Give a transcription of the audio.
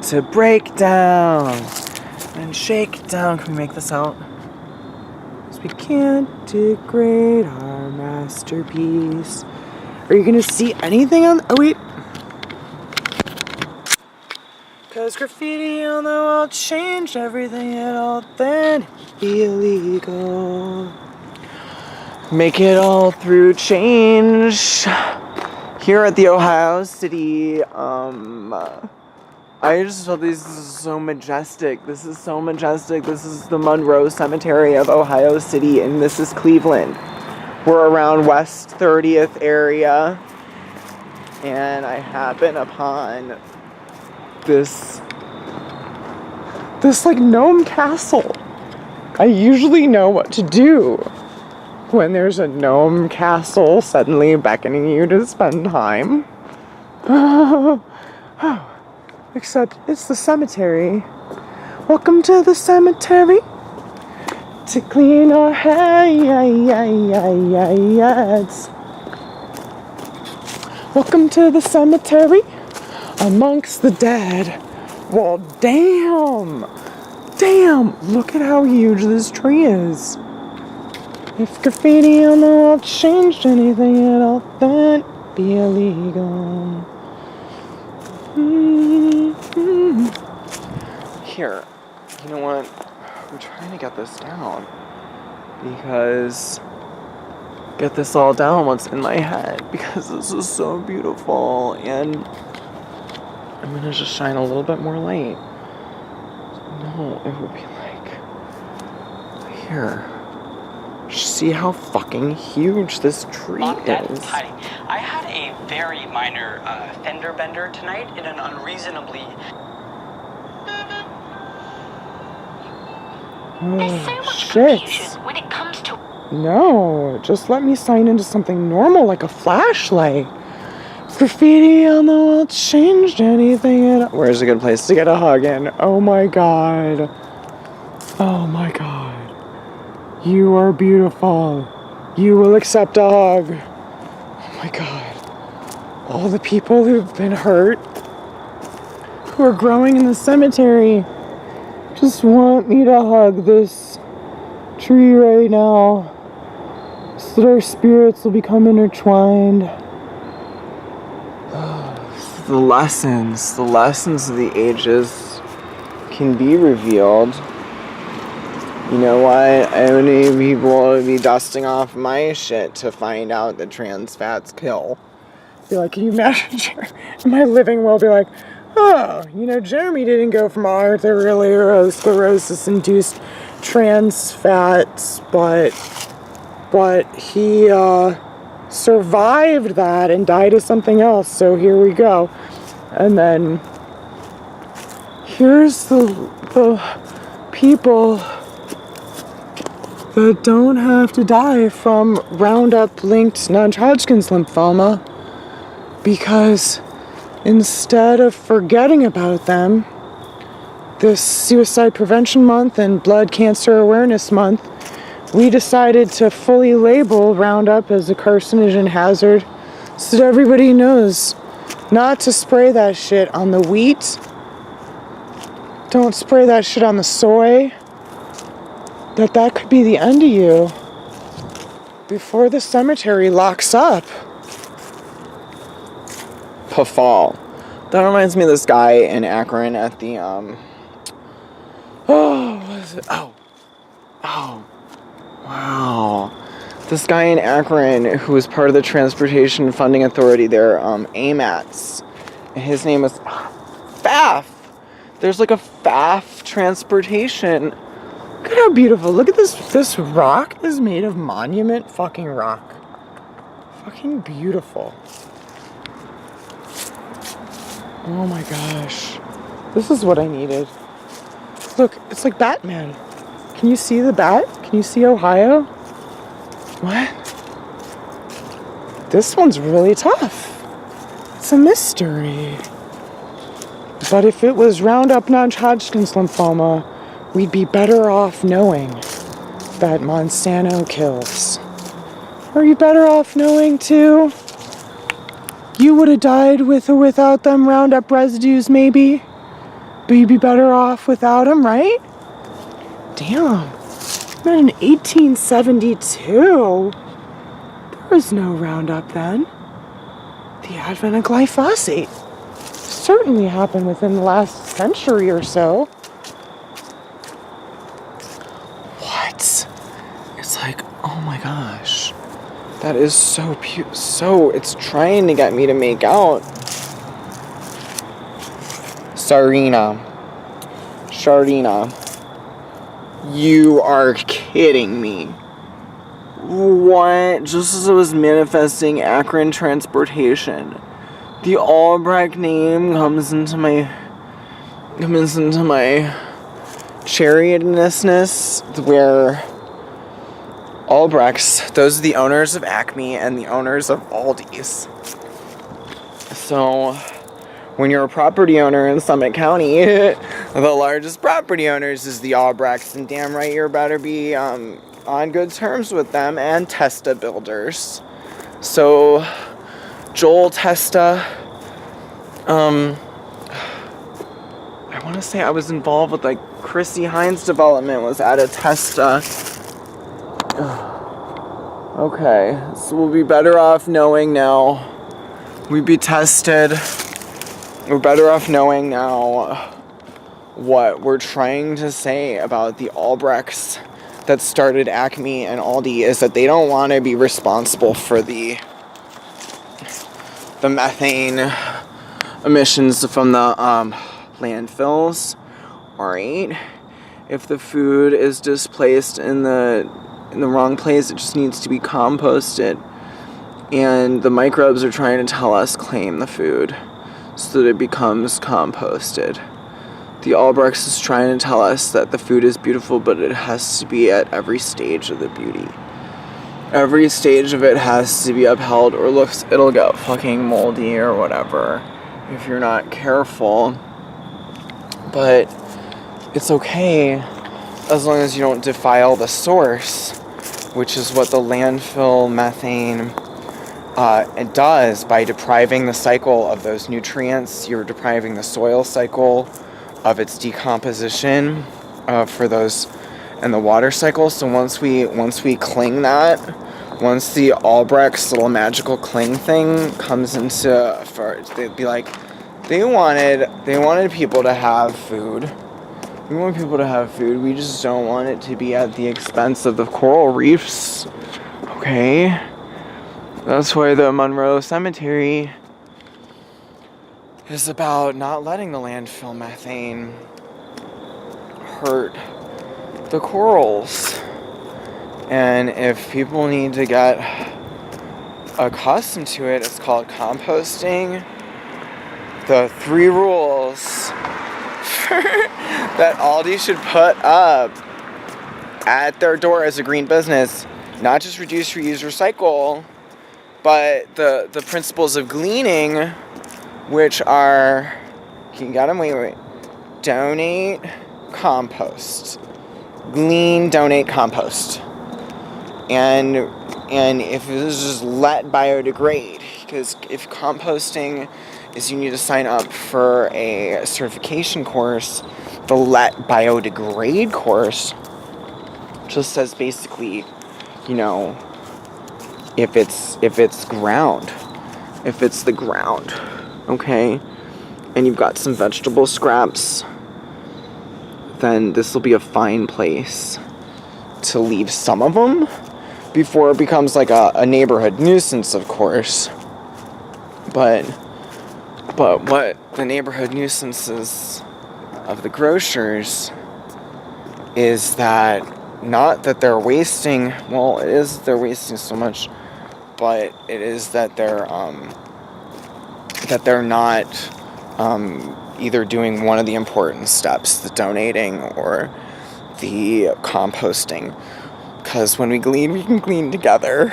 to break down and shake down. Can we make this out? 'Cause we can't degrade our masterpiece. Are you gonna see anything on? Oh wait. 'Cause graffiti on the wall changed everything at all. Then be illegal. Make it all through change. Here at the Ohio City, I just felt this is so majestic. This is so majestic. This is the Monroe Cemetery of Ohio City, and this is Cleveland. We're around West 30th area, and I happen upon this like gnome castle. I usually know what to do when there's a gnome castle suddenly beckoning you to spend time. Except it's the cemetery. Welcome to the cemetery to clean our heads. Welcome to the cemetery amongst the dead. Well, damn, look at how huge this tree is. If graffiti on the wall changed anything at all, then be illegal. Here, you know what? I'm trying to get this down because get this all down what's in my head because this is so beautiful, and I'm gonna just shine a little bit more light. No, it would be like here. See how fucking huge this tree is. Hi. I had a very minor fender bender tonight in an unreasonably... There's so much confusion when it comes to... No, just let me sign into something normal like a flashlight. Graffiti on the wall changed anything at all. Where's a good place to get a hug in? Oh my god. Oh my god. You are beautiful. You will accept a hug. Oh my god. All the people who've been hurt, who are growing in the cemetery, just want me to hug this tree right now so that our spirits will become intertwined. The lessons of the ages can be revealed. You know what? How many people would be dusting off my shit to find out that trans fats kill? Be like, can you imagine? My living will be like, oh, you know, Jeremy didn't go from arteriosclerosis-induced trans fats, but he survived that and died of something else. So here we go. And then here's the people that don't have to die from Roundup-linked non-Hodgkin's lymphoma, because instead of forgetting about them, this Suicide Prevention Month and Blood Cancer Awareness Month, we decided to fully label Roundup as a carcinogen hazard so that everybody knows not to spray that shit on the wheat. Don't spray that shit on the soy. That could be the end of you before the cemetery locks up. Pafal. That reminds me of this guy in Akron at the what is it? Oh, wow. This guy in Akron who was part of the Transportation Funding Authority there, AMATS. And his name was FAF. There's like a FAF transportation. Look at how beautiful. Look at this. This rock is made of monument fucking rock. Fucking beautiful. Oh my gosh. This is what I needed. Look, it's like Batman. Can you see the bat? Can you see Ohio? What? This one's really tough. It's a mystery. But if it was Roundup non-Hodgkin's lymphoma, we'd be better off knowing that Monsanto kills. Are you better off knowing too? You would have died with or without them Roundup residues, maybe? but you'd be better off without them, right? Damn. But in 1872, there was no Roundup then. The advent of glyphosate certainly happened within the last century or so. What? It's like, oh my gosh. That is so it's trying to get me to make out. Sharina. You are kidding me. What? Just as I was manifesting Akron transportation, the Albrecht name comes into my chariotlessness, where Albrechts, those are the owners of Acme and the owners of Aldi's. So, when you're a property owner in Summit County, the largest property owners is the Albrechts, and damn right you better be on good terms with them, and Testa Builders. So, Joel Testa, I want to say I was involved with, like, Chrissy Hines development was at a Testa. Okay, so we'll be better off knowing now. We'd be tested. We're better off knowing now what we're trying to say about the Albrechts that started Acme and Aldi is that they don't want to be responsible for the methane emissions from the landfills. Alright, if the food is displaced in the wrong place, it just needs to be composted, and the microbes are trying to tell us claim the food so that it becomes composted. The Albrechts is trying to tell us that the food is beautiful, but it has to be at every stage of the beauty. Every stage of it has to be upheld, or it'll get fucking moldy or whatever if you're not careful. But it's okay as long as you don't defile the source, which is what the landfill methane it does by depriving the cycle of those nutrients. You're depriving the soil cycle of its decomposition for those, and the water cycle. So once we cling that, once the Albrecht's little magical cling thing comes into, they'd be like, they wanted people to have food. We want people to have food. We just don't want it to be at the expense of the coral reefs. Okay? That's why the Monroe Cemetery is about not letting the landfill methane hurt the corals. And if people need to get accustomed to it, it's called composting. The 3 rules that Aldi should put up at their door as a green business: not just reduce, reuse, recycle, but the principles of gleaning, which are, you got them, wait, donate, compost. Glean, donate, compost. And if it is just let biodegrade, because if composting is, you need to sign up for a certification course, the let biodegrade course just says basically, you know, if it's ground, if it's the ground, okay, and you've got some vegetable scraps, then this will be a fine place to leave some of them before it becomes like a neighborhood nuisance, of course. But what the neighborhood nuisances of the grocers is that, not that they're wasting, well, it is they're wasting so much, but it is that they're not either doing one of the important steps, the donating or the composting. Because when we glean, we can glean together.